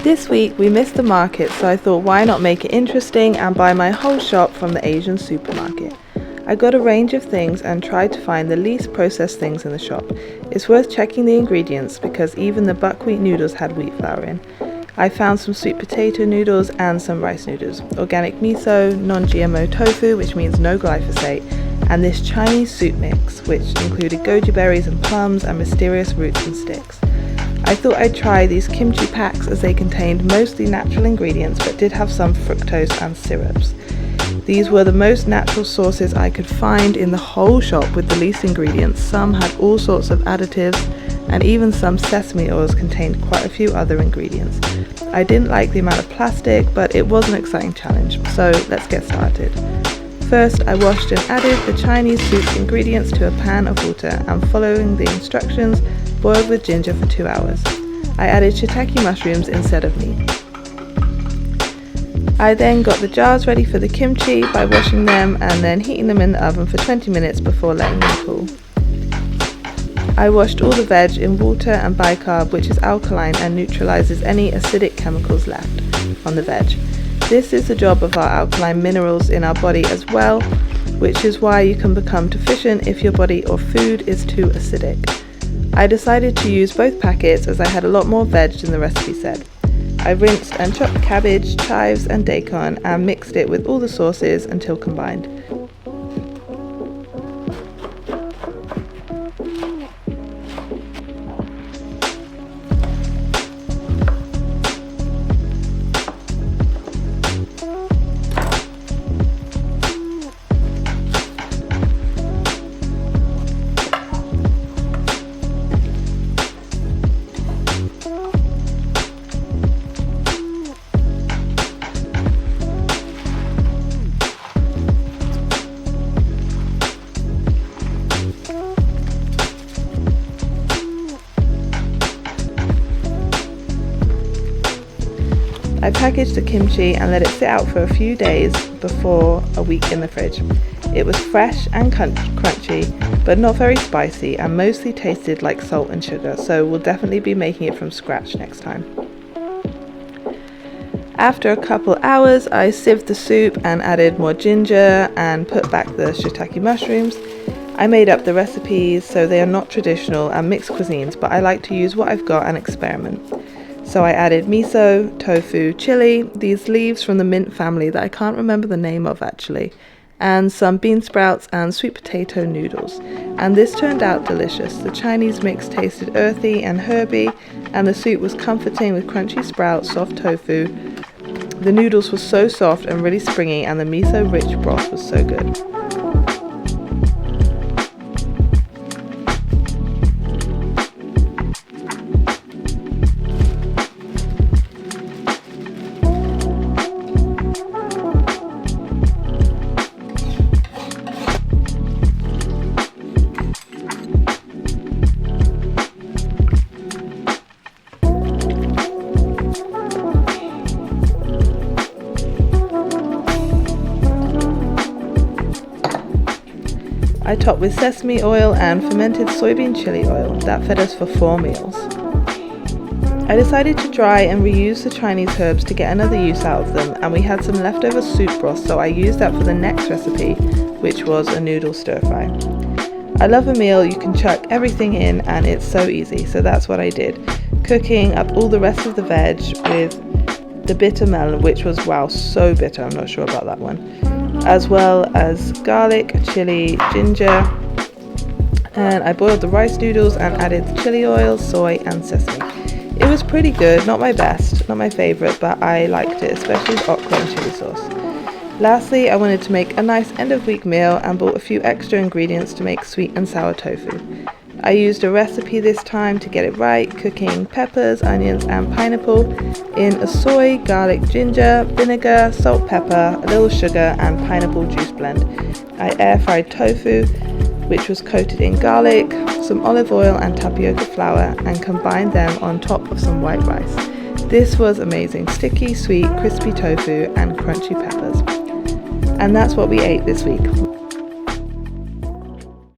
This week we missed the market, so I thought why not make it interesting and buy my whole shop from the Asian supermarket. I got a range of things and tried to find the least processed things in the shop. It's worth checking the ingredients because even the buckwheat noodles had wheat flour in. I found some sweet potato noodles and some rice noodles, organic miso, non-GMO tofu, which means no glyphosate, and this Chinese soup mix, which included goji berries and plums and mysterious roots and sticks. I thought I'd try these kimchi packs as they contained mostly natural ingredients but did have some fructose and syrups. These were the most natural sauces I could find in the whole shop with the least ingredients. Some had all sorts of additives and even some sesame oils contained quite a few other ingredients. I didn't like the amount of plastic, but it was an exciting challenge, so let's get started. First, I washed and added the Chinese soup ingredients to a pan of water and, following the instructions, boiled with ginger for 2 hours. I added shiitake mushrooms instead of meat. I then got the jars ready for the kimchi by washing them and then heating them in the oven for 20 minutes before letting them cool. I washed all the veg in water and bicarb, which is alkaline and neutralizes any acidic chemicals left on the veg. This is the job of our alkaline minerals in our body as well, which is why you can become deficient if your body or food is too acidic. I decided to use both packets as I had a lot more veg than the recipe said. I rinsed and chopped cabbage, chives and daikon and mixed it with all the sauces until combined. I packaged the kimchi and let it sit out for a few days before a week in the fridge. It was fresh and crunchy, but not very spicy and mostly tasted like salt and sugar, so we'll definitely be making it from scratch next time. After a couple hours, I sieved the soup and added more ginger and put back the shiitake mushrooms. I made up the recipes so they are not traditional and mixed cuisines, but I like to use what I've got and experiment. So I added miso, tofu, chili, these leaves from the mint family that I can't remember the name of actually, and some bean sprouts and sweet potato noodles. And this turned out delicious. The Chinese mix tasted earthy and herby, and the soup was comforting with crunchy sprouts, soft tofu. The noodles were so soft and really springy, and the miso-rich broth was so good. I topped with sesame oil and fermented soybean chili oil. That fed us for 4 meals. I decided to dry and reuse the Chinese herbs to get another use out of them, and we had some leftover soup broth, so I used that for the next recipe, which was a noodle stir-fry. I love a meal you can chuck everything in and it's so easy, so that's what I did. Cooking up all the rest of the veg with the bitter melon, which was, wow, so bitter, I'm not sure about that one, as well as garlic, chili, ginger, and I boiled the rice noodles and added the chili oil, soy and sesame. It was pretty good, not my best, not my favourite, but I liked it, especially with okra and chili sauce. Lastly, I wanted to make a nice end of week meal and bought a few extra ingredients to make sweet and sour tofu. I used a recipe this time to get it right, cooking peppers, onions and pineapple in a soy, garlic, ginger, vinegar, salt, pepper, a little sugar and pineapple juice blend. I air fried tofu, which was coated in garlic, some olive oil and tapioca flour, and combined them on top of some white rice. This was amazing, sticky, sweet, crispy tofu and crunchy peppers. And that's what we ate this week.